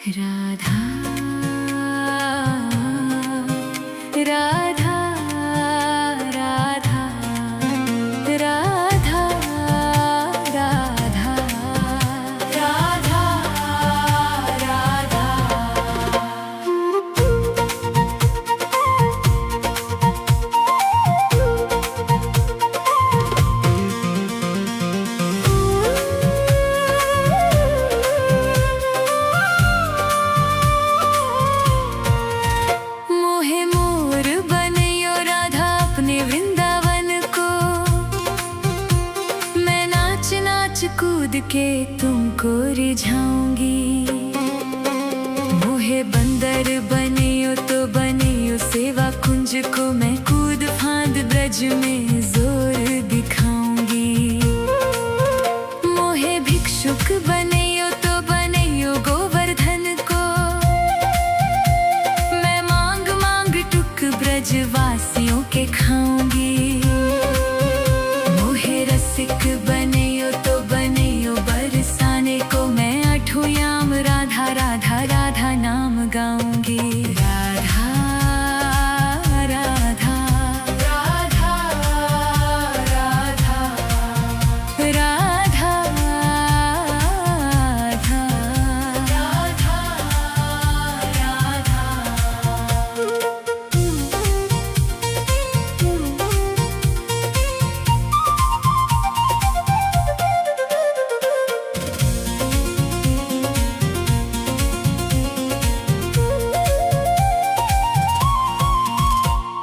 राधा राधा राधा राधा राधा राधा राधा। मोहे मोर बनइयो राधा अपने वृंदावन को, मैं नाच नाच कूद के तुमको रिझाऊंगी। मोहे बंदर बनइयो तो बनइयो सेवा कुंज को, मैं कूद फांद ब्रज में जोर दिखाऊंगी। मोहे भिक्षुक बनइयो तो बनइयो गोवर्धन को, मैं मांग मांग टुक ब्रजवासियों के खाऊंगी। मोहे रसिक बनइयो तो बनइयो बरसाने को, मैं आठों याम राधा राधा राधा नाम गाऊंगी। राधा राधा राधा राधा राधा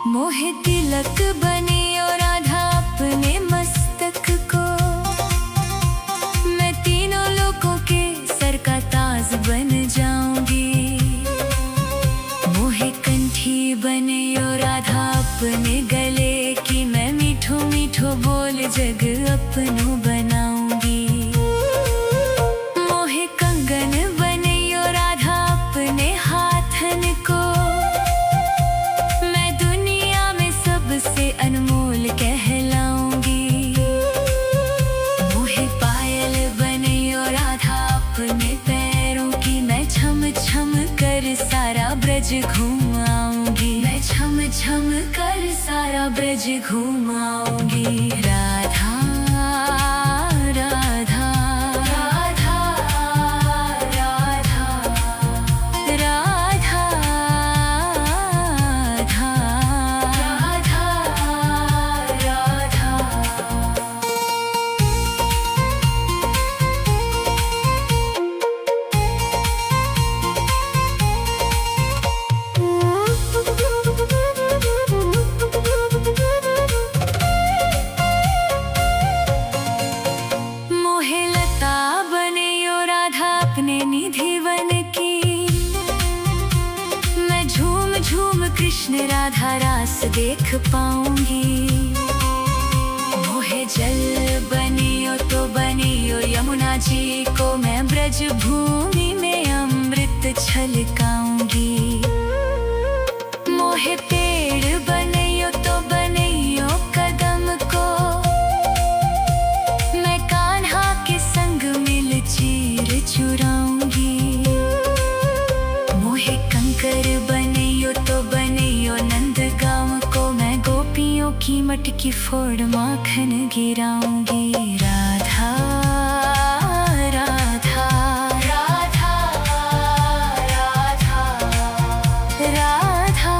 मोहे तिलक बनियो राधा अपने मस्तक को, मैं तीनों लोगों के सर का ताज बन जाऊंगी। मोहे कंठी बनियो राधा अपने गले की, मैं मीठो मीठो बोल जग अपनो बनाऊंगी। मोहे कंगन बनियो राधा अपने हाथन को, मैं दुनिया में सबसे अनमोल कहलाऊंगी। मोहे पायल बनियो राधा अपने पैरों की, मैं छम छम कर सारा ब्रज घुमाऊंगी। मैं छम छम कर सारा ब्रज घुमाऊंगी। राधा राधा राधा राधा राधा राधा राधा। मोहे लता बनइयो राधा अपने निधि वन की, मैं झूम झूम कृष्ण राधा रास देख पाऊंगी। मोहे जल बनियो तो बनियो यमुना जी को, मैं ब्रज भूमि में अमृत छलकाऊंगी। मोहे पेड़ बनइयो तो बनइयो कदम को, मैं कान्हा के संग मिल चीर चुराऊंगी। मोहे कंकर बनइयो तो बनइयो नंदगांव को, मैं गोपियों की मटकी फोड़ माखन गिराऊंगी। राधा राधा राधा राधा राधा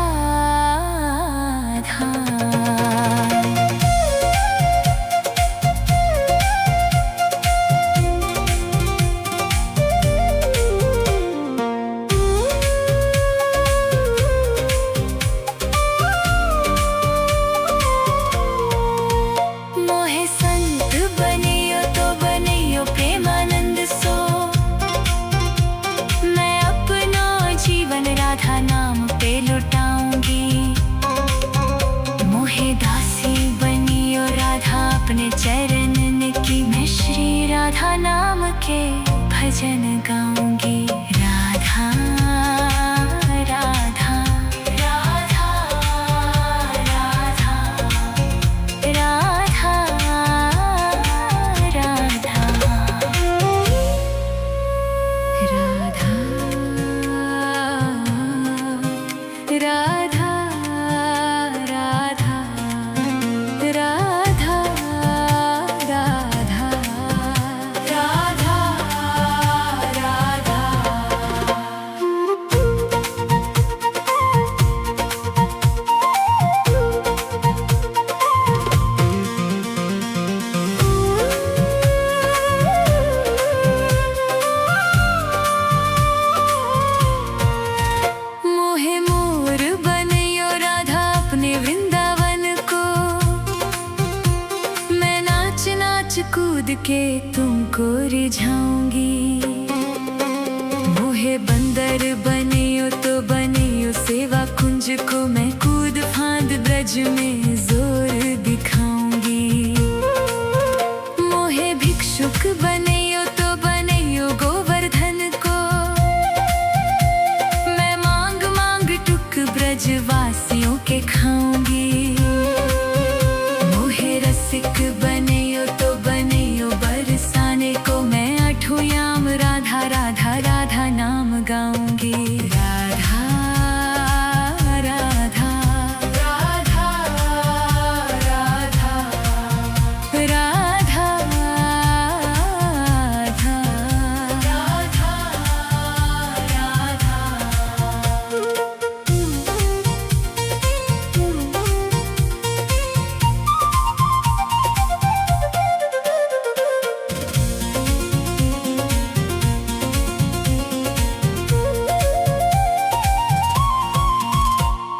मोहे संत बने मोहे बंदर बनियो तो बनियो सेवा कुंज को मैं कूद फांद ब्रज में जोर दिखाऊंगी। मोहे भिक्षुक बनियो तो बनियो गोवर्धन को मैं मांग मांग टुक ब्रजवासियों के खाऊंगी। मोहे रसिक बनियो तो बनियो बरसाने को मैं आठों याम राधा राधा राधा नाम गाऊंगी। राधा राधा राधा राधा राधा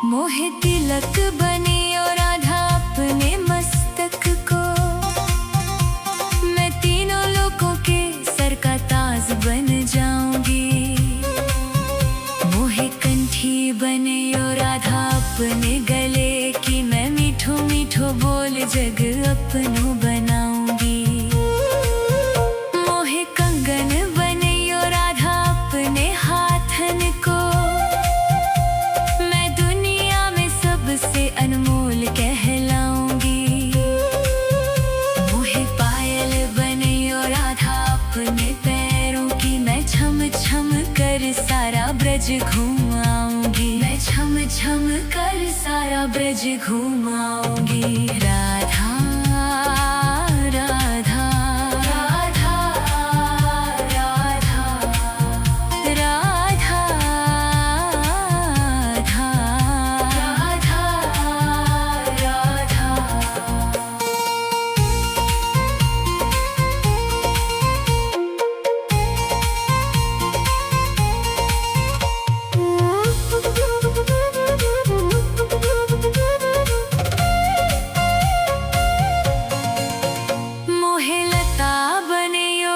मोहे तिलक बनियो राधा अपने मस्तक को मैं तीनों लोगों के सर का ताज बन जाऊंगी। मोहे कंठी बनियो राधा अपने गले की मैं मीठो मीठो बोल जग अपनों बनाऊंगी। मोहे कंगन बनियो राधा अपने हाथन को से अनमोल कहलाऊंगी। मोहे पायल बनियो राधा अपने पैरों की मैं छम छम कर सारा ब्रज घुमाऊंगी। मैं छम छम कर सारा ब्रज घुमाऊंगी। राधा राधा राधा राधा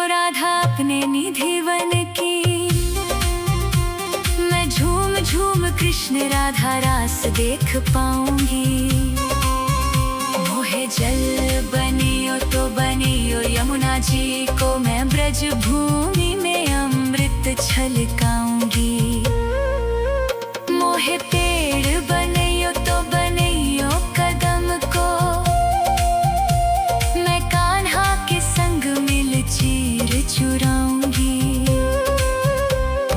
राधा अपने निधि वन की मैं झूम झूम कृष्ण राधा रास देख पाऊंगी। मोहे जल बनियो तो बनियो यमुना जी को मैं ब्रज भूमि में अमृत छलकाऊंगी। मोहे पेड़ बनियो तो बनियो कदम को मैं कान्हा के संग मिल चीर चुराऊंगी।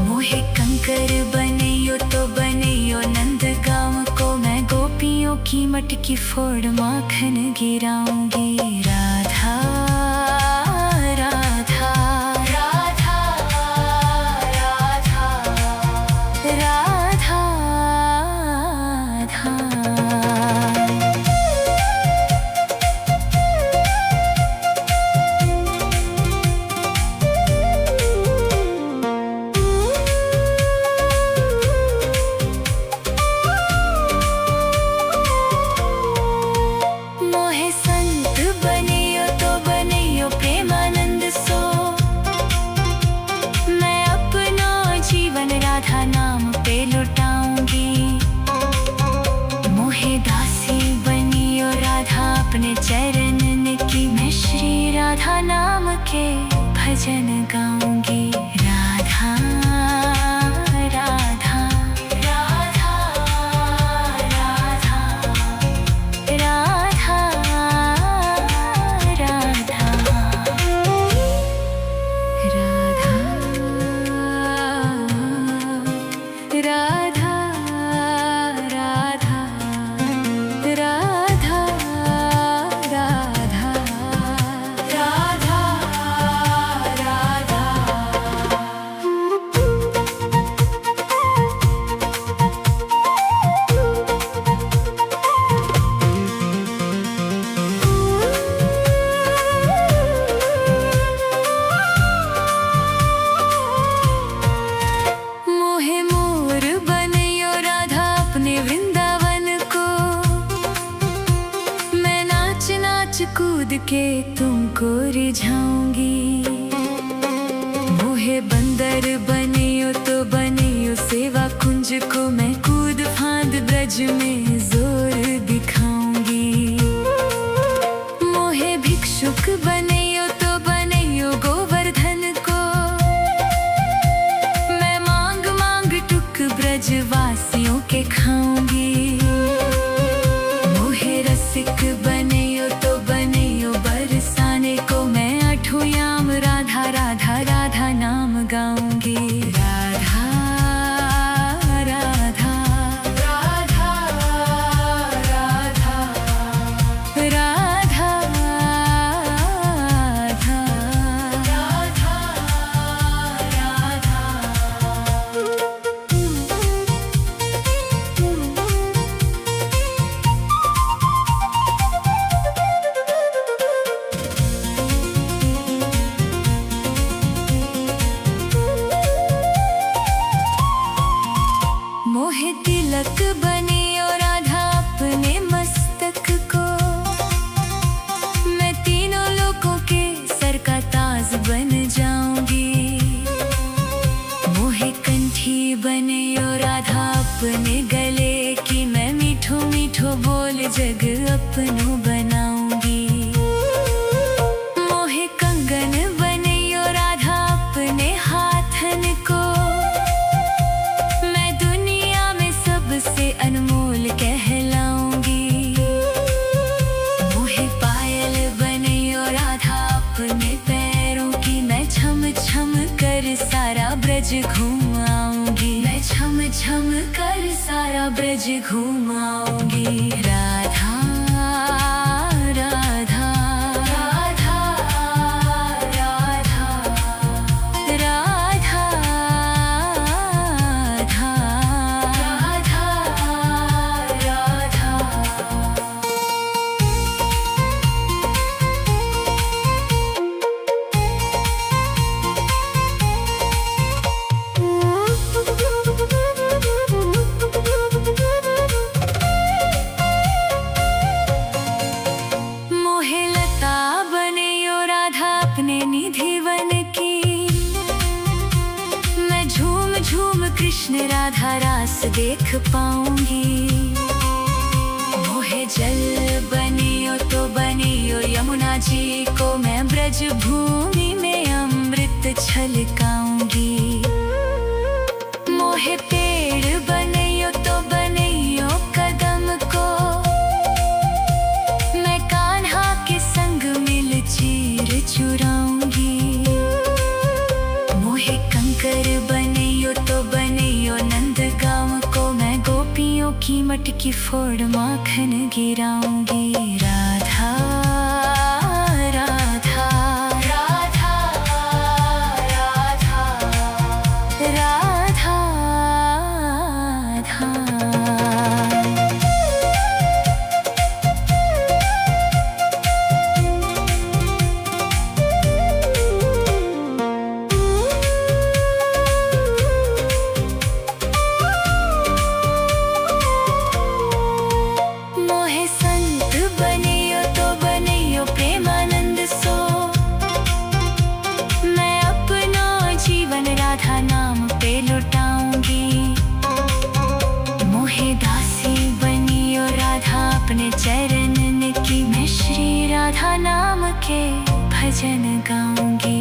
मोहे कंकर बनियो तो बनियो नंदगांव को मैं गोपियों की मटकी फोड़ माखन गिराऊंगी। राधा राधा राधा राधा राधा राधा नाम पे लुटाऊंगी। मोहे दासी बनियो राधा अपने चरण की मैं श्री राधा नाम के भजन गाऊंगी। राधा राधा राधा राधा राधा राधा राधा राधा राधा राधा राधा कूद के तुमको रिझाऊंगी। मोहे बंदर बनियो तो ब्रजवासियों के खाऊंगी। मोहे रसिक बनियो तो बनियो बरसाने को, मैं आठों याम राधा राधा राधा नाम गाऊंगी। राधा राधा राधा राधा राधा मोहे तिलक बनियो राधा अपने मस्तक को, मैं तीनों लोगों के सर का ताज बन जाऊंगी। मोहे कंठी बनियो राधा अपने गले की, मैं मीठो मीठो बोल जग अपनों बनाऊंगी। मोहे कंगन बनियो राधा अपने हाथन को, से अनमोल कहलाऊंगी। मोहे पायल बनियो राधा अपने पैरों की, मैं छम छम कर सारा ब्रज घुमाऊंगी। मैं छम छम कर सारा ब्रज घुमाऊंगी। राधा राधा राधा राधा राधा निधिवन की, मैं झूम झूम कृष्ण राधा रास देख पाऊंगी। मोहे जल बनियो तो बनियो यमुना जी को, मैं ब्रज भूमि में अमृत छलकाऊंगी। मोहे पेड़ बनियो तो बनियो कदम को, मैं कान्हा के संग मिल चीर चुराऊंगी। मोहे कंकर बनियो तो बनियो नंदगांव को, मैं गोपियों की मटकी फोड़ माखन गिराऊंगी। राधा राधा राधा राधा राधा राधा नाम पे लुटाऊंगी। मोहे दासी बनियो राधा अपने चरणन की, मैं श्री राधा नाम के भजन गाऊंगी।